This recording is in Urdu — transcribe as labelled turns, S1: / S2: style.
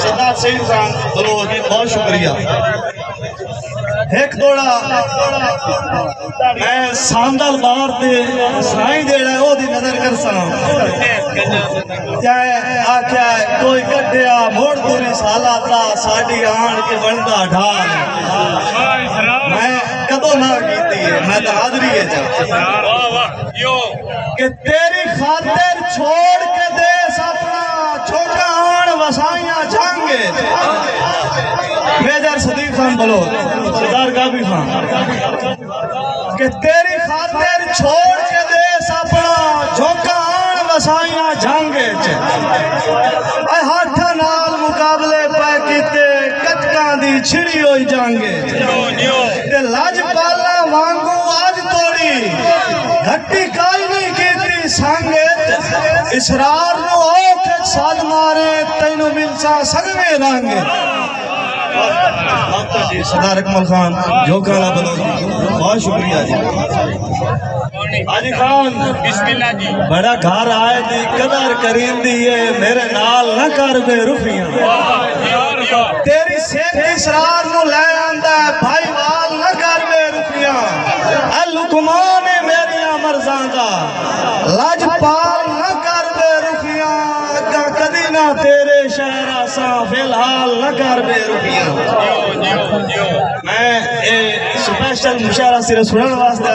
S1: سردار سید خان بلوچ بہت شکریہ ایک دوڑا میں ساندل بار دے سائیں دیڑا ہے او دی نظر کر ساں آکھیا ہے کوئی کٹیا موڑ دوری سالہ تا ساڑی آن کے بندہ ڈھال میں کدو نہ کیتی ہے میں تو حاضری ہے جا کہ تیری خاطر چھوڑ کے دیس اپنا چھوٹا آن وسائیاں جانگے میجر صدیق خان بلوچ سردار غابی خان کہ تیری خاطر چھوڑ کے دیس اپنا جھوکا آن وسائیاں جانگے اے ہاتھا نال مقابلے پہ کیتے کٹکاں دی چھڑی ہوئی جانگے تے لاج پالا وانگو آج توڑی گھٹی کائی نہیں کیتی سانگے اسرار نو اوکھے سال مارے تینو ملسا سگوے رانگے سردار اکمل خان جھوکالا بلوچ بہت شکریہ جی آجی خان بسم اللہ جی بڑا گھر آئے دی قدر کریم دیئے میرے نال نہ کر بے رفیاں تیری سیکھ اسرار نو لے آندہ ہے بھائی وال نہ کر بے رفیاں اے لکمان میریاں مرزاندہ لاج پال نہ کر بے رفیاں کدی نہ تیرے شہر آساں فی الحال نہ کر بے رفیاں میں سپیشل مشاعرہ صرف سنن واسطہ